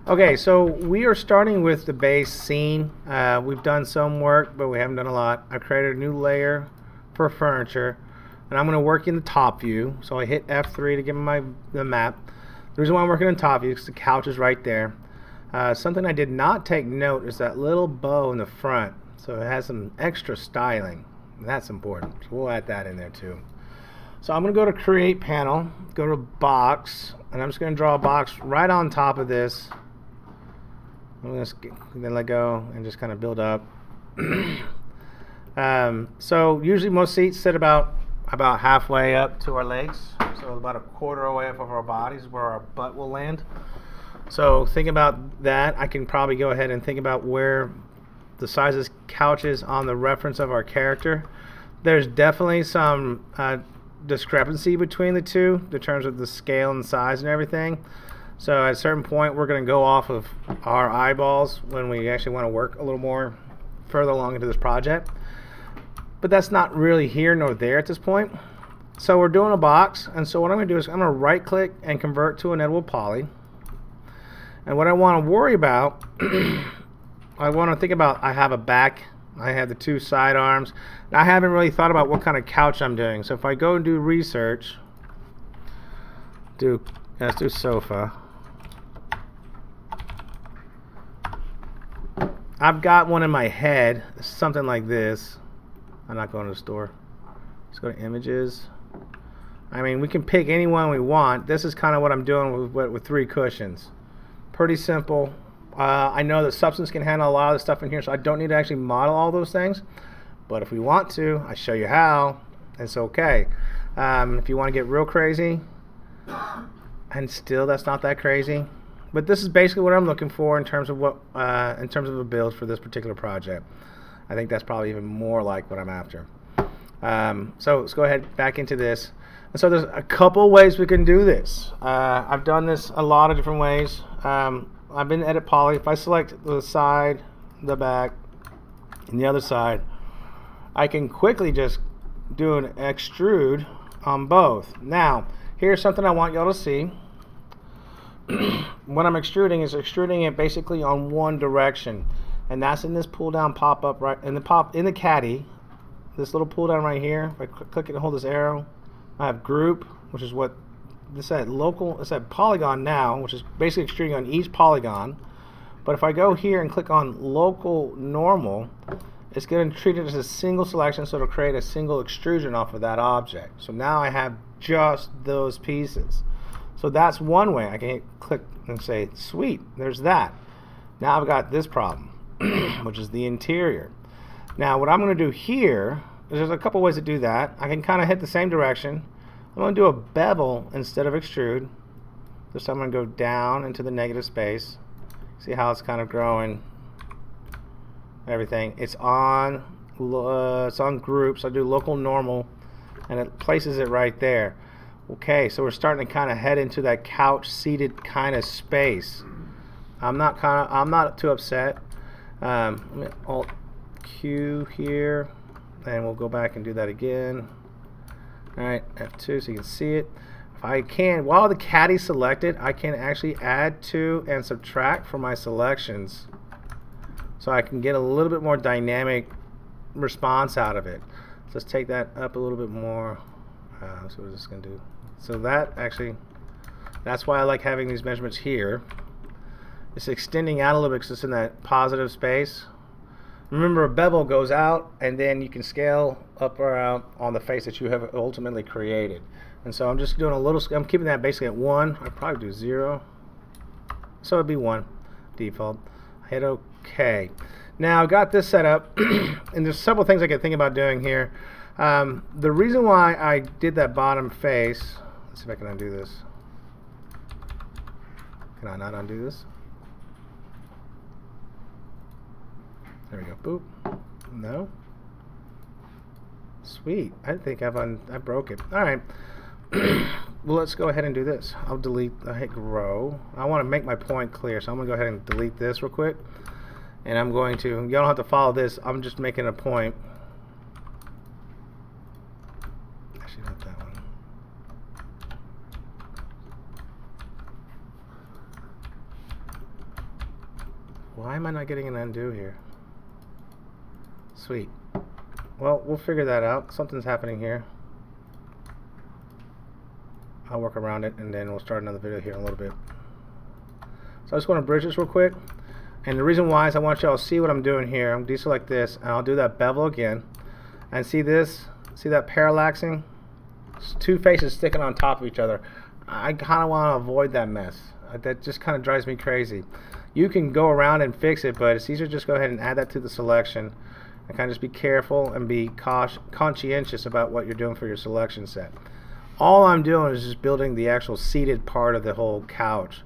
Okay, so we are starting with the base scene. We've done some work, but we haven't done a lot. I created a new layer for furniture, and I'm going to work in the top view. So I hit F3 to give me the map. The reason why I'm working in top view is the couch is right there. Something I did not take note is that little bow in the front. So it has some extra styling. That's important. So we'll add that in there too. So I'm going to go to Create Panel, go to Box, and I'm just going to draw a box right on top of this. I'm going to then let go and just kind of build up. So usually most seats sit about halfway up to our legs. So about a quarter away up of our bodies where our butt will land. So think about that. I can probably go ahead and think about where the size of this couch is on the reference of our character. There's definitely some discrepancy between the two in terms of the scale and size and everything. So at a certain point, we're going to go off of our eyeballs when we actually want to work a little more further along into this project. But that's not really here nor there at this point. So we're doing a box, and so what I'm going to do is I'm going to right click and convert to an editable poly. And what I want to worry about, I want to think about, I have a back, I have the two side arms. Now, I haven't really thought about what kind of couch I'm doing. So if I go and do research, let's do sofa. I've got one in my head, something like this. I'm not going to the store. Let's go to images. I mean, we can pick any one we want. This is kind of what I'm doing with 3 cushions. Pretty simple. I know that Substance can handle a lot of the stuff in here, so I don't need to actually model all those things. But if we want to, I show you how. It's okay. If you want to get real crazy, and still that's not that crazy. But this is basically what I'm looking for in terms of a build for this particular project. I think that's probably even more like what I'm after. So let's go ahead back into this. And so there's a couple ways we can do this. I've done this a lot of different ways. I've been edit poly. If I select the side, the back, and the other side, I can quickly just do an extrude on both. Now, here's something I want y'all to see. What I'm extruding is extruding it basically on one direction, and that's in this pull down pop up right in the caddy. This little pull down right here. If I click it and hold this arrow, I have group, which is what this said local. It said polygon now, which is basically extruding on each polygon. But if I go here and click on local normal, it's going to treat it as a single selection, so it'll create a single extrusion off of that object. So now I have just those pieces. So that's one way. I can click and say, sweet, there's that. Now I've got this problem, which is the interior. Now what I'm going to do here is there's a couple ways to do that. I can kind of hit the same direction. I'm going to do a bevel instead of extrude. This time I'm going to go down into the negative space. See how it's kind of growing everything. It's on groups. I do local normal, and it places it right there. Okay, so we're starting to kind of head into that couch seated kind of space. I'm not too upset. Let me Alt Q here, and we'll go back and do that again. All right, F2 so you can see it. If I can, while the caddy's selected, I can actually add to and subtract from my selections, so I can get a little bit more dynamic response out of it. So let's take that up a little bit more. So we're just going to do. So that's why I like having these measurements here. It's extending out a little bit because it's in that positive space. Remember, a bevel goes out, and then you can scale up or out on the face that you have ultimately created. And so I'm just doing a little. I'm keeping that basically at 1. I'd probably do 0. So it'd be 1 default. Hit OK. Now I've got this set up, and there's several things I can think about doing here. The reason why I did that bottom face, let's see if I can undo this. Can I not undo this? There we go. Boop. No. Sweet. I think I broke it. All right. Well, let's go ahead and do this. I'll hit grow. I want to make my point clear, so I'm going to go ahead and delete this real quick. And I'm going to, you don't have to follow this, I'm just making a point. Actually, not that one. Why am I not getting an undo here? Sweet. Well, we'll figure that out. Something's happening here. I'll work around it, and then we'll start another video here in a little bit. So I just want to bridge this real quick. And the reason why is I want y'all to see what I'm doing here. I'm deselect this, and I'll do that bevel again. And see this? See that parallaxing? It's two faces sticking on top of each other. I kind of want to avoid that mess. That just kind of drives me crazy. You can go around and fix it, but it's easier to just go ahead and add that to the selection. And kind of just be careful and be conscientious about what you're doing for your selection set. All I'm doing is just building the actual seated part of the whole couch.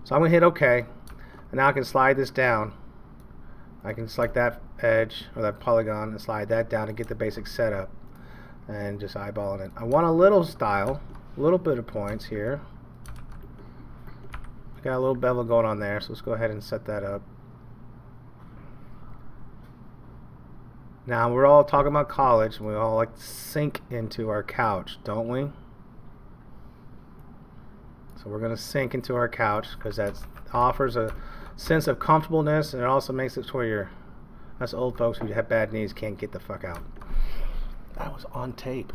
So I'm going to hit OK. And now I can slide this down. I can select that edge or that polygon and slide that down and get the basic setup. And just eyeballing it. I want a little style, a little bit of points here. I got a little bevel going on there, so let's go ahead and set that up. Now we're all talking about college, and we all like to sink into our couch, don't we? So we're going to sink into our couch because that offers a sense of comfortableness, and it also makes it to where us old folks who have bad knees can't get the fuck out. That was on tape.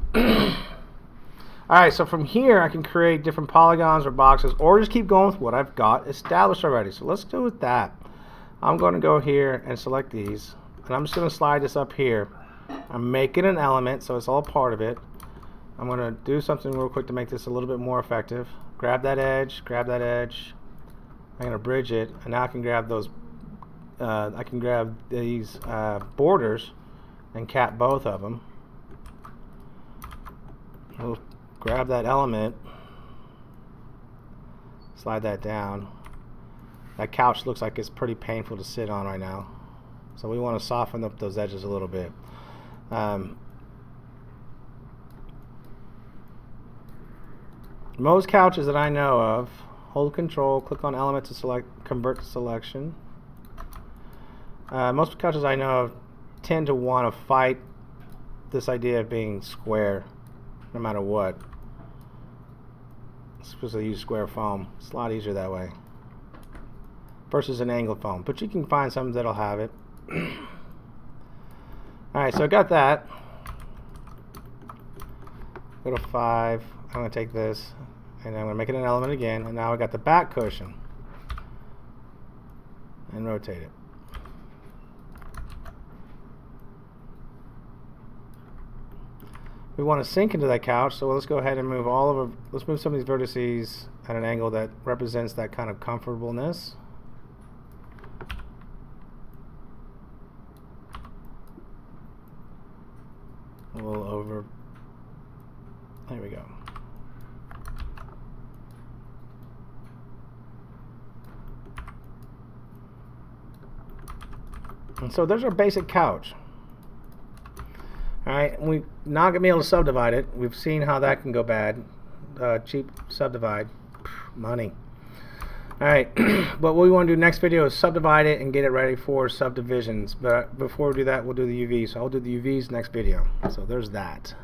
Alright, so from here I can create different polygons or boxes, or just keep going with what I've got established already. So let's do with that. I'm going to go here and select these, and I'm just going to slide this up here. I'm making an element, so it's all part of it. I'm going to do something real quick to make this a little bit more effective. Grab that edge, grab that edge. I'm going to bridge it, and now I can grab those. I can grab these borders and cap both of them. We'll grab that element, slide that down. That couch looks like it's pretty painful to sit on right now, so we want to soften up those edges a little bit. Most couches that I know of, hold control, click on element to select, convert to selection. Most couches I know of tend to want to fight this idea of being square no matter what. Especially use square foam. It's a lot easier that way versus an angled foam, but you can find some that'll have it. Alright, so I got that. Go to 5. I'm going to take this and I'm going to make it an element again, and now I got the back cushion and rotate it. We want to sink into that couch, so let's go ahead and move let's move some of these vertices at an angle that represents that kind of comfortableness. A little over. There we go. And so there's our basic couch. Alright, we're not going to be able to subdivide it. We've seen how that can go bad. Cheap subdivide. Money. Alright, but what we want to do next video is subdivide it and get it ready for subdivisions. But before we do that, we'll do the UVs. So I'll do the UVs next video. So there's that.